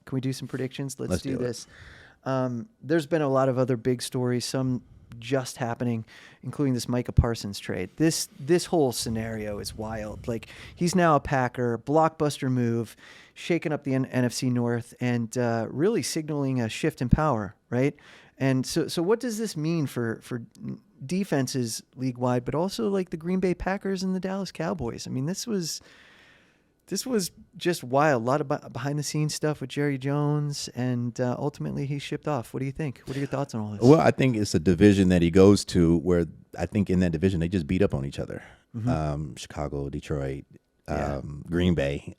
Can we do some predictions? Let's do do it. this. There's been a lot of other big stories, some just happening, including this Micah Parsons trade. This whole scenario is wild. Like, he's now a Packer, blockbuster move, shaking up the NFC North and really signaling a shift in power, right? And so what does this mean for defenses league-wide, but also like the Green Bay Packers and the Dallas Cowboys? I mean, this was just wild. A lot of behind-the-scenes stuff with Jerry Jones, and ultimately he shipped off. What do you think? What are your thoughts on all this? Well, I think it's a division that he goes to where I think in that division they just beat up on each other. Chicago, Detroit, Green Bay,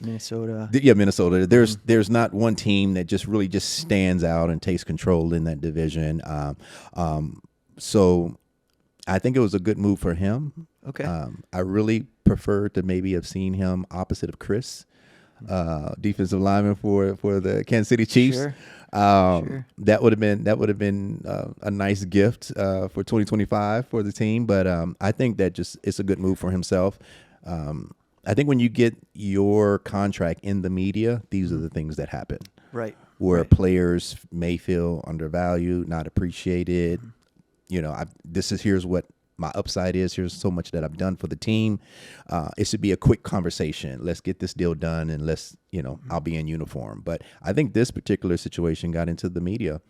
Minnesota. Minnesota. There's not one team that just really just stands out and takes control in that division. So I think it was a good move for him. Okay. I really preferred to maybe have seen him opposite of Chris, defensive lineman for the Kansas City Chiefs. Sure. That would have been a nice gift for 2025 for the team. But I think that just it's a good move for himself. I think when you get your contract in the media, these are the things that happen. Right. Where players may feel undervalued, not appreciated. Here's what my upside is. Here's so much that I've done for the team. It should be a quick conversation. Let's get this deal done, and I'll be in uniform. But I think this particular situation got into the media,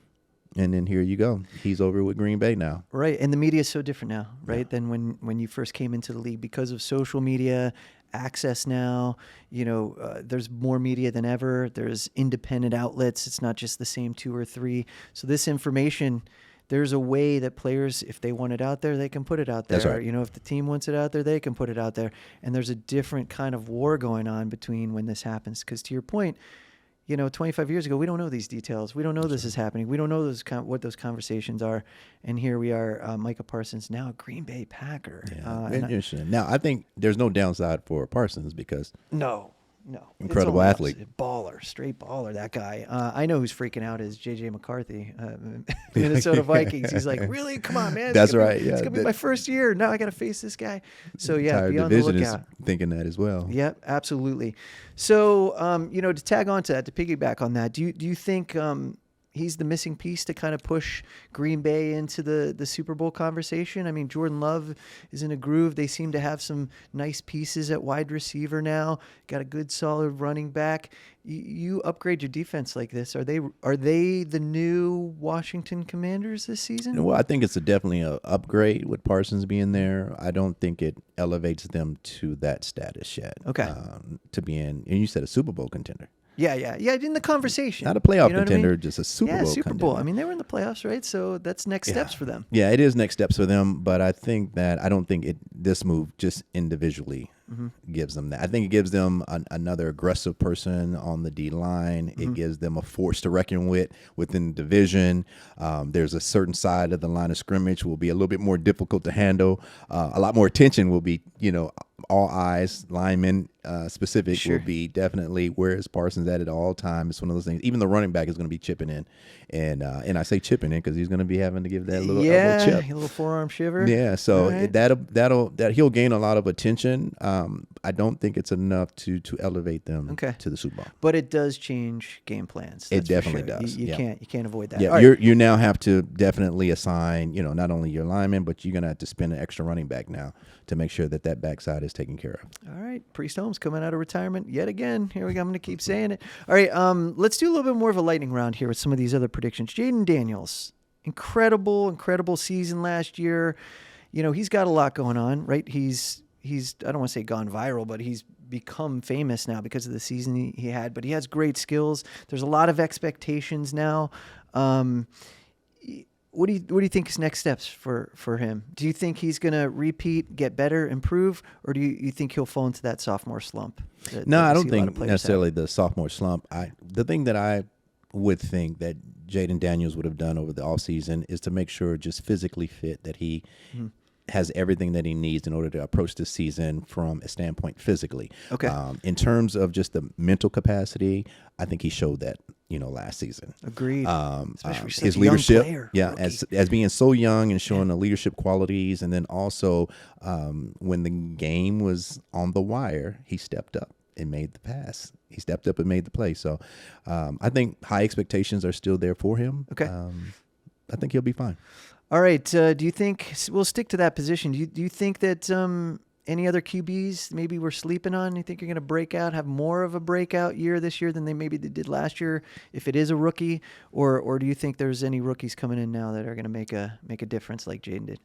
and then here you go. He's over with Green Bay now. Right, and the media is so different now, right, than when you first came into the league because of social media access now. There's more media than ever. There's independent outlets. It's not just the same 2 or 3. So this information, there's a way that players, if they want it out there, they can put it out there. That's right. If the team wants it out there, they can put it out there. And there's a different kind of war going on between when this happens. Because to your point, 25 years ago, we don't know these details. We don't know this is happening. We don't know what those conversations are. And here we are, Micah Parsons, now a Green Bay Packer. Yeah, interesting. Now, I think there's no downside for Parsons because No. Incredible athlete. Baller, straight baller, that guy. I know who's freaking out is J.J. McCarthy, Minnesota Vikings. He's like, really? Come on, man. That's right. It's going to be my first year. Now I got to face this guy. So, yeah, entire be on the division lookout. is thinking that as well. Yep, absolutely. So, to tag on to that, to piggyback on that, do you think he's the missing piece to kind of push Green Bay into the Super Bowl conversation? I mean, Jordan Love is in a groove. They seem to have some nice pieces at wide receiver now. Got a good, solid running back. You upgrade your defense like this. Are they the new Washington Commanders this season? Well, I think it's definitely an upgrade with Parsons being there. I don't think it elevates them to that status yet. Okay. To be in, and you said a Super Bowl contender. Yeah. In the conversation. Not a playoff contender, contender, just a Super Bowl Super contender. Bowl. I mean, they were in the playoffs, right? So that's next steps for them. Yeah, it is next steps for them, but I don't think this move just individually gives them that. I think it gives them another aggressive person on the D line. It gives them a force to reckon with within the division. There's a certain side of the line of scrimmage will be a little bit more difficult to handle. A lot more attention will be, all eyes, linemen specific will be definitely where is Parsons at all times. It's one of those things. Even the running back is going to be chipping in, and I say chipping in because he's going to be having to give that little elbow chip, a little forearm shiver. Yeah, so that he'll gain a lot of attention. I don't think it's enough to elevate them to the Super Bowl, but it does change game plans. It definitely does. You can't avoid that. Yeah, you now have to definitely assign, not only your linemen, but you're going to have to spend an extra running back now to make sure that backside is taken care of. All right, Priest Holmes coming out of retirement yet again. Here we go. I'm going to keep saying it. All right, let's do a little bit more of a lightning round here with some of these other predictions. Jaden Daniels, incredible season last year. He's got a lot going on, right? He's I don't want to say gone viral, but he's become famous now because of the season he had. But he has great skills. There's a lot of expectations now. What do you think is next steps for him? Do you think he's going to repeat, get better, improve, or do you think he'll fall into that sophomore slump? No, I don't think necessarily the sophomore slump. The thing that I would think that Jaden Daniels would have done over the offseason is to make sure just physically fit, that he has everything that he needs in order to approach this season from a standpoint physically. Okay. In terms of just the mental capacity, I think he showed that, last season. Agreed. Especially for such his a leadership, young player, as being so young and showing the leadership qualities, and then also when the game was on the wire, he stepped up. and made the pass. He stepped up and made the play. So I think high expectations are still there for him. Okay. I think he'll be fine. All right. Do you think we'll stick to that position? Do you think that any other QBs maybe we're sleeping on? You think you're going to break out, have more of a breakout year this year than they did last year if it is a rookie, or do you think there's any rookies coming in now that are going to make a difference like Jaden did?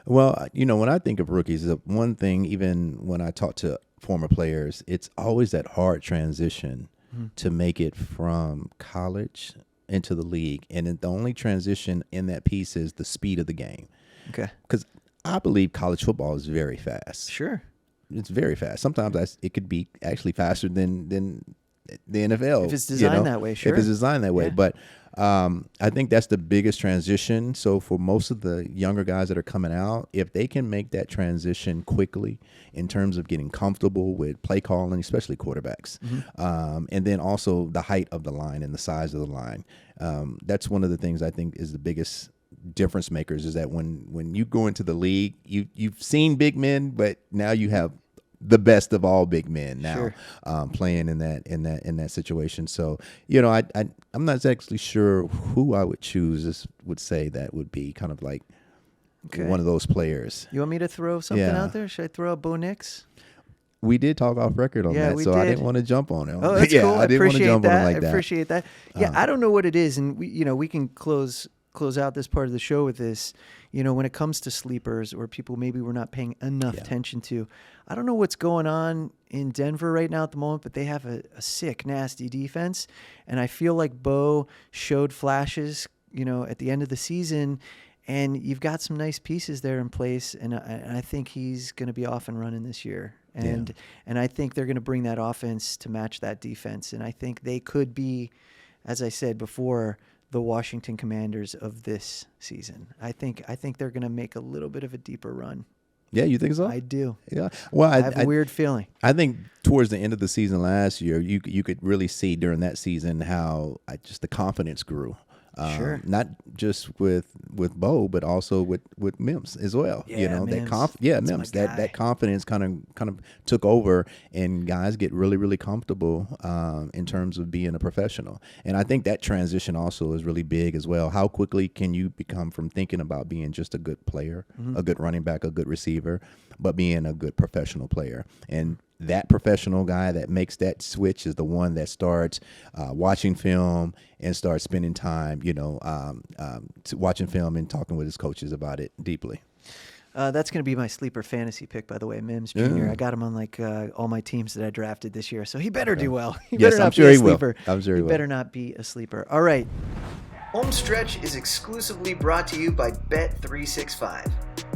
Well, when I think of rookies, the one thing, even when I talk to former players, it's always that hard transition to make it from college into the league. And the only transition in that piece is the speed of the game. Okay. Because I believe college football is very fast. Sure. It's very fast. Sometimes it could be actually faster than the NFL. If it's designed that way, sure. If it's designed that way. Yeah. But I think that's the biggest transition. So for most of the younger guys that are coming out, if they can make that transition quickly in terms of getting comfortable with play calling, especially quarterbacks, and then also the height of the line and the size of the line, that's one of the things I think is the biggest difference makers, is that when you go into the league, you've seen big men, but now you have the best of all big men now. Sure. Playing in that situation. So I'm not actually sure who I would choose. Would say that would be kind of like one of those players. You want me to throw something out there? Should I throw out Bo Nix? We did talk off record on that, so I didn't want to jump on him. Oh, that's cool. I didn't want to jump on him like that. I appreciate that. Yeah, I don't know what it is, and we can close out this part of the show with this. When it comes to sleepers or people maybe we're not paying enough attention to, I don't know what's going on in Denver right now at the moment, but they have a sick, nasty defense, and I feel like Bo showed flashes, at the end of the season, and you've got some nice pieces there in place, and I think he's going to be off and running this year. And I think they're going to bring that offense to match that defense. And I think they could be, as I said before, the Washington Commanders of this season. I think they're going to make a little bit of a deeper run. Yeah, you think so? I do. Yeah. Well, I have a weird feeling. I think towards the end of the season last year, you could really see during that season how just the confidence grew. Sure. Not just with Bo, but also with Mims as well. Yeah, Mims. Mims. That confidence kind of took over, and guys get really, really comfortable in terms of being a professional. And I think that transition also is really big as well. How quickly can you become from thinking about being just a good player, a good running back, a good receiver, but being a good professional player? And that professional guy that makes that switch is the one that starts watching film and starts spending time, watching film and talking with his coaches about it deeply. That's going to be my sleeper fantasy pick, by the way, Mims Jr. I got him on all my teams that I drafted this year, so he better do well. He better not be a sleeper. I'm sure he will. Better not be a sleeper. All right. Holmes Stretch is exclusively brought to you by Bet365.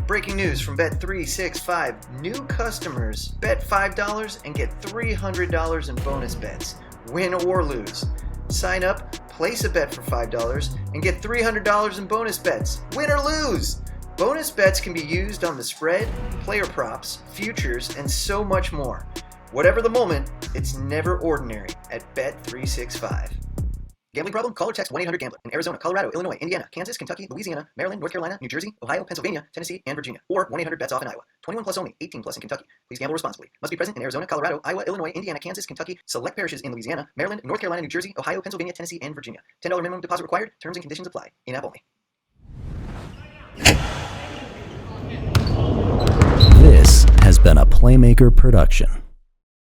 Breaking news from Bet365. New customers bet $5 and get $300 in bonus bets, win or lose. Sign up, place a bet for $5 and get $300 in bonus bets, win or lose. Bonus bets can be used on the spread, player props, futures, and so much more. Whatever the moment, it's never ordinary at Bet365. Gambling problem? Call or text 1-800-GAMBLER in Arizona, Colorado, Illinois, Indiana, Kansas, Kentucky, Louisiana, Maryland, North Carolina, New Jersey, Ohio, Pennsylvania, Tennessee, and Virginia. Or 1-800-BETS-OFF in Iowa. 21 plus only. 18 plus in Kentucky. Please gamble responsibly. Must be present in Arizona, Colorado, Iowa, Illinois, Indiana, Kansas, Kentucky, select parishes in Louisiana, Maryland, North Carolina, New Jersey, Ohio, Pennsylvania, Tennessee, and Virginia. $10 minimum deposit required. Terms and conditions apply. In-app only. This has been a Playmaker production.